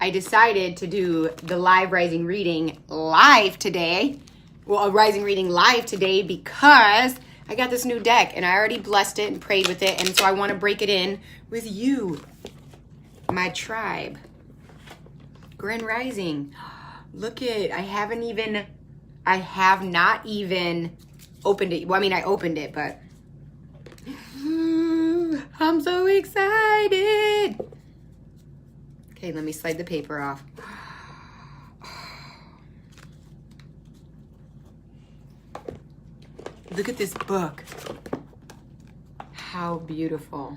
I decided to do the live rising reading live today. Well, a rising reading live today because I got this new deck and I already blessed it and prayed with it. And so I want to break it in with you, my tribe. Grand Rising. Look at, I have not even opened it. Well, I mean, I opened it, but I'm so excited. Okay, let me slide the paper off. Look at this book. How beautiful.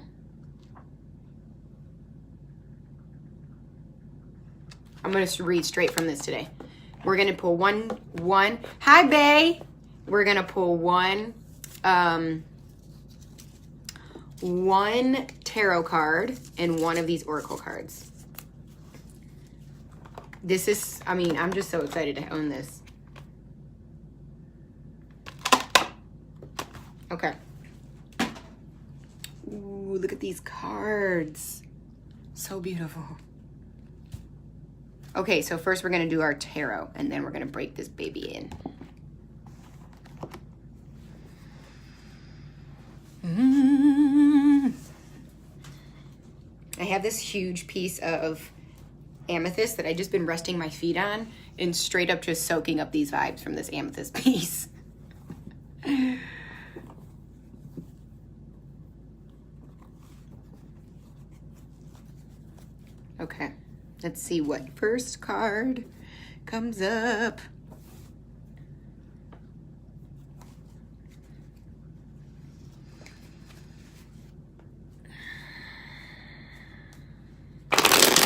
I'm going to read straight from this today. We're going to pull one. Hi, Bae. We're going to pull one tarot card and one of these oracle cards. This is, I mean, I'm just so excited to own this. Okay. Ooh, look at these cards. So beautiful. Okay, so first we're going to do our tarot, and then we're going to break this baby in. I have this huge piece of amethyst that I've just been resting my feet on and straight up just soaking up these vibes from this amethyst piece. Okay, let's see what first card comes up.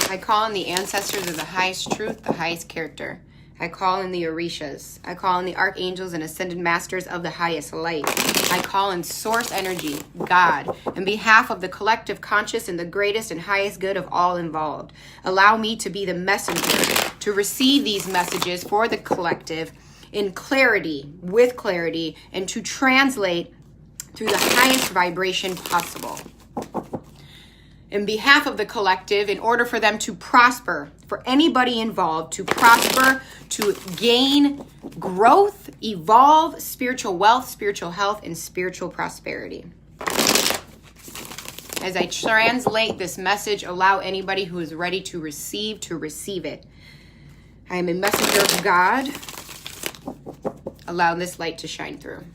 I call in the ancestors of the highest truth, the highest character. I call in the Orishas. I call in the archangels and ascended masters of the highest light. I call in source energy, God, in behalf of the collective conscious and the greatest and highest good of all involved. Allow me to be the messenger to receive these messages for the collective in clarity, with clarity, and to translate through the highest vibration possible. In behalf of the collective, in order for them to prosper, for anybody involved to prosper, to gain growth, evolve, spiritual wealth, spiritual health, and spiritual prosperity. As I translate this message, allow anybody who is ready to receive it. I am a messenger of God. Allow this light to shine through.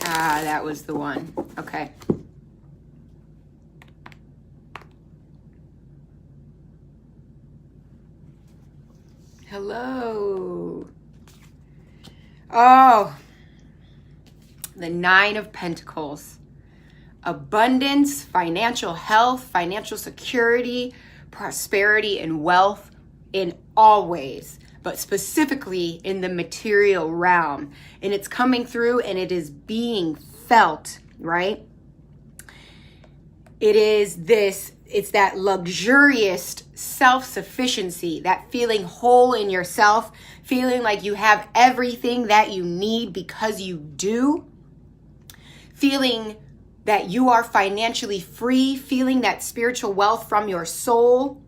Ah, that was the one. Okay. Hello. Oh, the Nine of Pentacles. Abundance, financial health, financial security, prosperity, and wealth in all ways, but specifically in the material realm. And it's coming through and it is being felt, right? It's that luxurious self-sufficiency, that feeling whole in yourself, feeling like you have everything that you need because you do, feeling that you are financially free, feeling that spiritual wealth from your soul.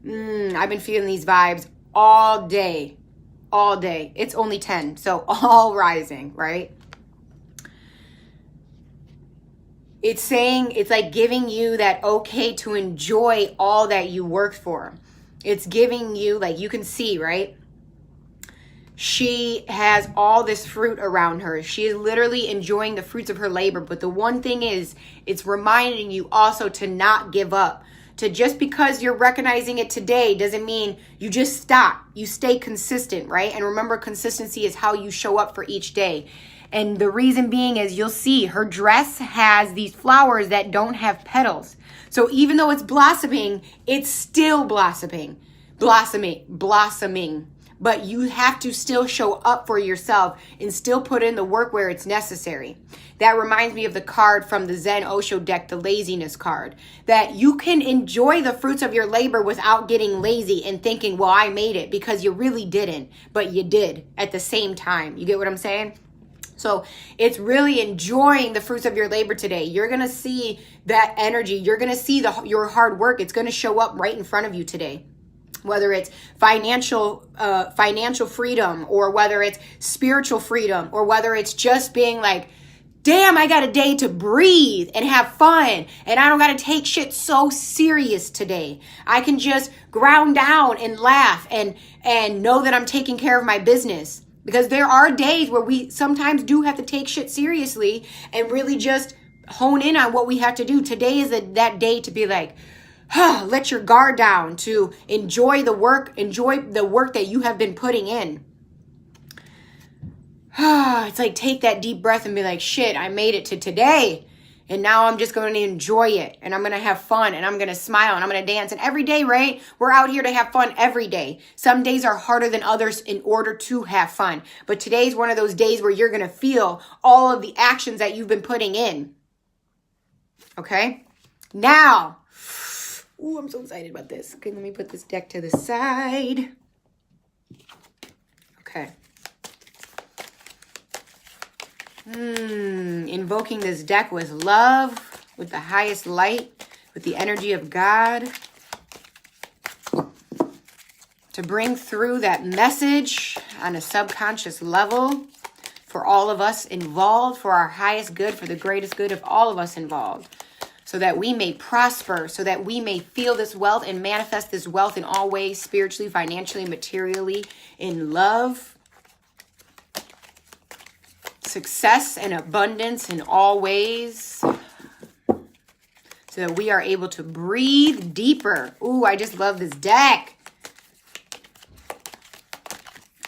I've been feeling these vibes all day. It's only 10, so all rising, right? It's saying, it's like giving you that okay to enjoy all that you worked for. It's giving you, like you can see, right? She has all this fruit around her. She is literally enjoying the fruits of her labor. But the one thing is, it's reminding you also to not give up. To just because you're recognizing it today doesn't mean you just stop. You stay consistent, right? And remember, consistency is how you show up for each day. And the reason being is you'll see her dress has these flowers that don't have petals. So even though it's blossoming, it's still blossoming. But you have to still show up for yourself and still put in the work where it's necessary. That reminds me of the card from the Zen Osho deck, the laziness card, that you can enjoy the fruits of your labor without getting lazy and thinking, well, I made it, because you really didn't, but you did at the same time. You get what I'm saying? So it's really enjoying the fruits of your labor today. You're going to see that energy. You're going to see your hard work. It's going to show up right in front of you today. Whether it's financial freedom, or whether it's spiritual freedom, or whether it's just being like, damn, I got a day to breathe and have fun, and I don't got to take shit so serious today. I can just ground down and laugh and know that I'm taking care of my business. Because there are days where we sometimes do have to take shit seriously and really just hone in on what we have to do. Today is that day to be like, let your guard down, to enjoy the work that you have been putting in. It's like, take that deep breath and be like, shit, I made it to today. And now I'm just going to enjoy it, and I'm going to have fun, and I'm going to smile, and I'm going to dance. And every day, right? We're out here to have fun every day. Some days are harder than others in order to have fun. But today's one of those days where you're going to feel all of the actions that you've been putting in. Okay? Now, ooh, I'm so excited about this. Okay, let me put this deck to the side. Okay. Invoking this deck with love, with the highest light, with the energy of God, to bring through that message on a subconscious level for all of us involved, for our highest good, for the greatest good of all of us involved, so that we may prosper, so that we may feel this wealth and manifest this wealth in all ways, spiritually, financially, materially, in love, success and abundance in all ways, so that we are able to breathe deeper. Ooh, I just love this deck.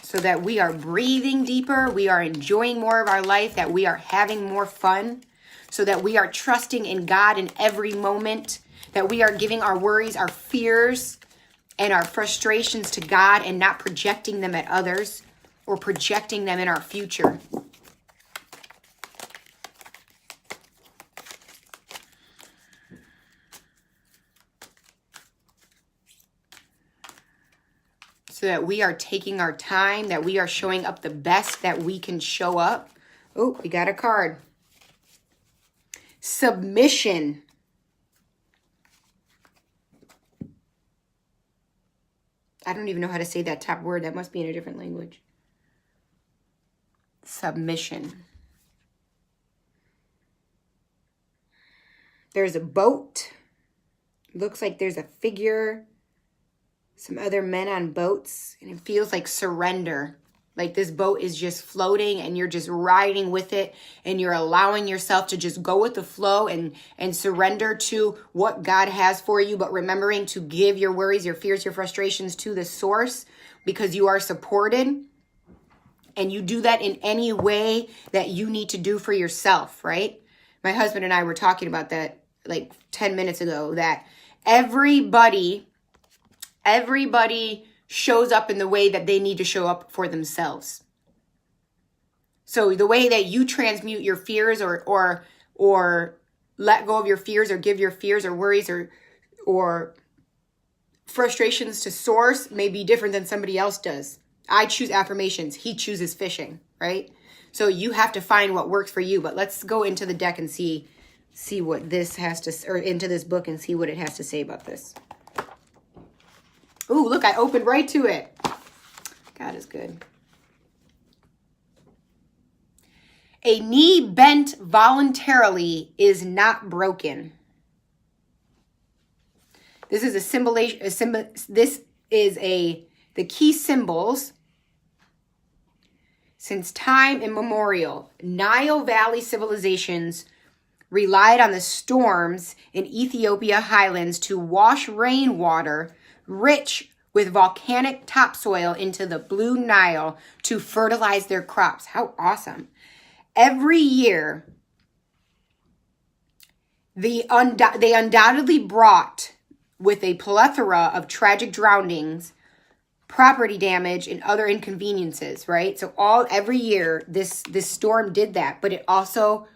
So that we are breathing deeper, we are enjoying more of our life, that we are having more fun, so that we are trusting in God in every moment, that we are giving our worries, our fears, and our frustrations to God and not projecting them at others or projecting them in our future. So that we are taking our time, that we are showing up the best that we can show up. Oh, we got a card. Submission. I don't even know how to say that top word. That must be in a different language. Submission. There's a boat. Looks like there's a figure. Some other men on boats, and it feels like surrender. Like this boat is just floating and you're just riding with it, and you're allowing yourself to just go with the flow and surrender to what God has for you, but remembering to give your worries, your fears, your frustrations to the source, because you are supported. And you do that in any way that you need to do for yourself, right? My husband and I were talking about that like 10 minutes ago, that everybody shows up in the way that they need to show up for themselves. So the way that you transmute your fears or let go of your fears, or give your fears or worries or frustrations to source may be different than somebody else does. I choose affirmations. He chooses fishing, right? So you have to find what works for you. But let's go into the deck and see what this has to, or into this book and see what it has to say about this. Ooh, look, I opened right to it. God is good. A knee bent voluntarily is not broken. This is the key symbols Since time immemorial, Nile Valley civilizations relied on the storms in Ethiopia highlands to wash rainwater rich with volcanic topsoil into the Blue Nile to fertilize their crops. How awesome. Every year, they undoubtedly brought with a plethora of tragic drownings, property damage, and other inconveniences, right? So every year, this storm did that, but it also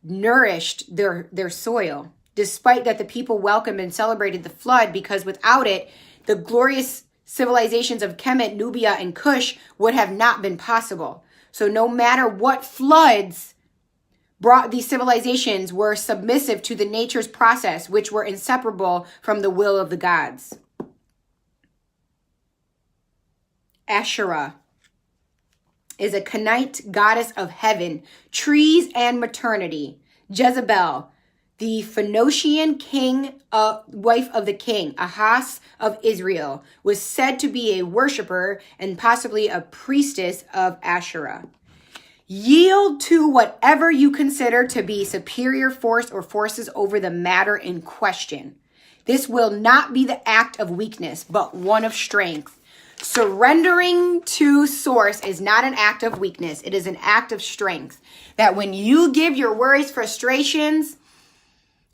nourished their soil, despite that the people welcomed and celebrated the flood, because without it, the glorious civilizations of Kemet, Nubia, and Kush would have not been possible. So no matter what floods brought, these civilizations were submissive to the nature's process, which were inseparable from the will of the gods. Asherah is a Canaanite goddess of heaven, trees, and maternity. Jezebel, the Phoenician wife of the king, Ahaz of Israel, was said to be a worshiper and possibly a priestess of Asherah. Yield to whatever you consider to be superior force or forces over the matter in question. This will not be the act of weakness, but one of strength. Surrendering to source is not an act of weakness. It is an act of strength. That when you give your worries, frustrations,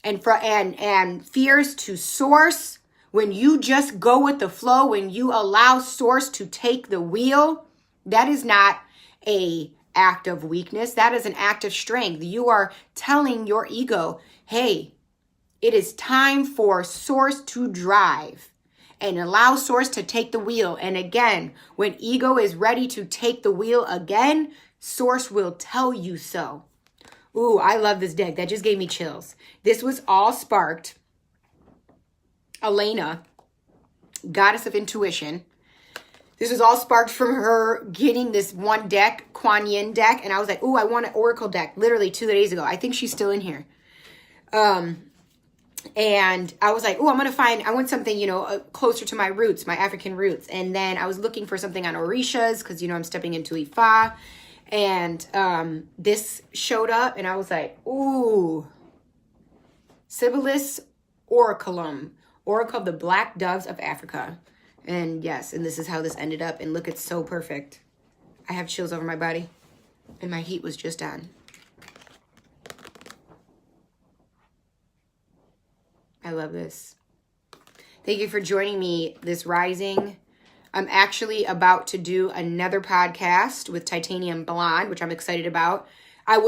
and fears to source, when you just go with the flow, when you allow source to take the wheel, that is not a act of weakness. That is an act of strength. You are telling your ego, hey, it is time for source to drive. And allow source to take the wheel. And again, when ego is ready to take the wheel again, source will tell you so. Ooh, I love this deck. That just gave me chills. This was all sparked. Elena, goddess of intuition. This was all sparked from her getting this one deck, Kuan Yin deck. And I was like, ooh, I want an oracle deck literally 2 days ago. I think she's still in here. And I was like, oh, I want something, closer to my roots, my African roots. And then I was looking for something on Orishas because, I'm stepping into Ifa. And this showed up and I was like, ooh, Sibylis Oraculum, Oracle of the Black Doves of Africa. And yes, and this is how this ended up. And look, it's so perfect. I have chills over my body and my heat was just on. I love this. Thank you for joining me this rising. I'm actually about to do another podcast with Titanium Blonde, which I'm excited about. A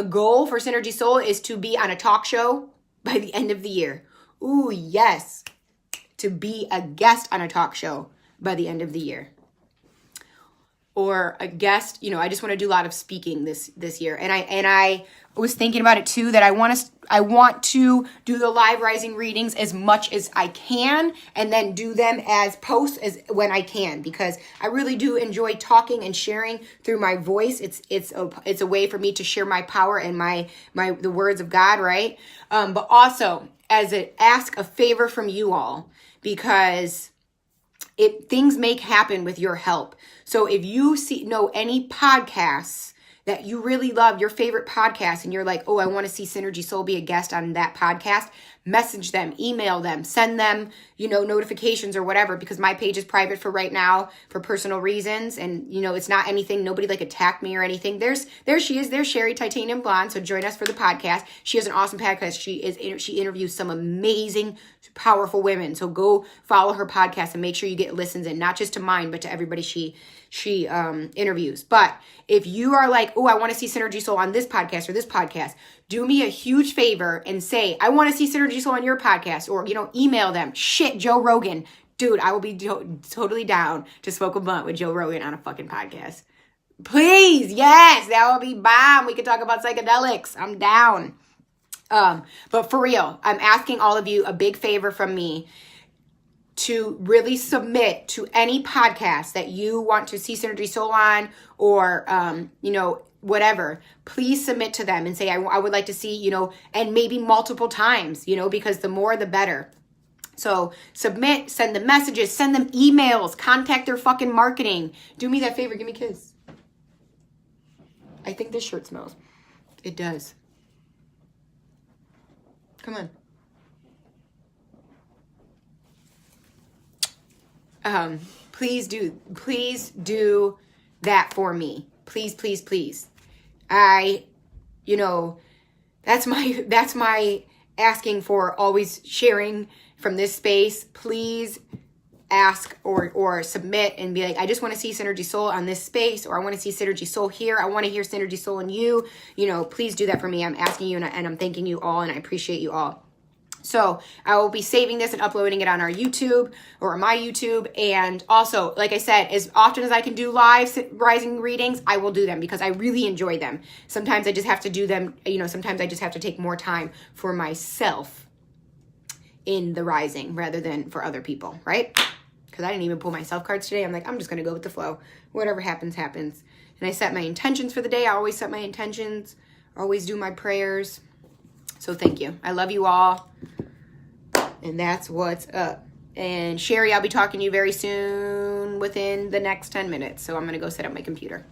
goal for Synergy Soul is to be on a talk show by the end of the year. Ooh, yes. To be a guest on a talk show by the end of the year. Or a guest, I just want to do a lot of speaking this year. And I was thinking about it too, that I want to do the live rising readings as much as I can, and then do them as posts as when I can, because I really do enjoy talking and sharing through my voice. It's a way for me to share my power and the words of God, right? But also ask a favor from you all, because things may happen with your help. So if you know any podcasts that you really love, your favorite podcast, and you're like, oh, I want to see Synergy Soul be a guest on that podcast, message them, email them, send them, notifications or whatever, because my page is private for right now for personal reasons. And, it's not anything, nobody attacked me or anything. There she is. There's Sherry Titanium Blonde. So join us for the podcast. She has an awesome podcast. She interviews some amazing, powerful women. So go follow her podcast and make sure you get listens in, not just to mine, but to everybody she interviews. But if you are like, oh, I want to see Synergy Soul on this podcast or this podcast, do me a huge favor and say, I want to see Synergy Soul on your podcast, or, email them. Shit, Joe Rogan. Dude, I will be totally down to smoke a blunt with Joe Rogan on a fucking podcast. Please, yes, that will be bomb. We can talk about psychedelics. I'm down. But for real, I'm asking all of you a big favor from me to really submit to any podcast that you want to see Synergy Soul on, or, whatever. Please submit to them and say, I would like to see, and maybe multiple times, because the more the better. So submit, send them messages, send them emails, contact their fucking marketing. Do me that favor. Give me a kiss. I think this shirt smells. It does. Come on. Please do that for me. Please, please, please. You know, that's my asking for, always sharing from this space. Please ask or submit and be like, I just want to see Synergy Soul on this space, or I want to see Synergy Soul here. I want to hear Synergy Soul in you. You know, please do that for me. I'm asking you, and I'm thanking you all, and I appreciate you all. So I will be saving this and uploading it on our YouTube or my YouTube. And also, like I said, as often as I can do live rising readings, I will do them because I really enjoy them. Sometimes I just have to do them, you know, sometimes I just have to take more time for myself in the rising rather than for other people, right? Because I didn't even pull myself cards today. I'm like, I'm just going to go with the flow. Whatever happens, happens. And I set my intentions for the day. I always set my intentions, always do my prayers. So thank you. I love you all. And that's what's up. And Sherry, I'll be talking to you very soon within the next 10 minutes. So I'm going to go set up my computer.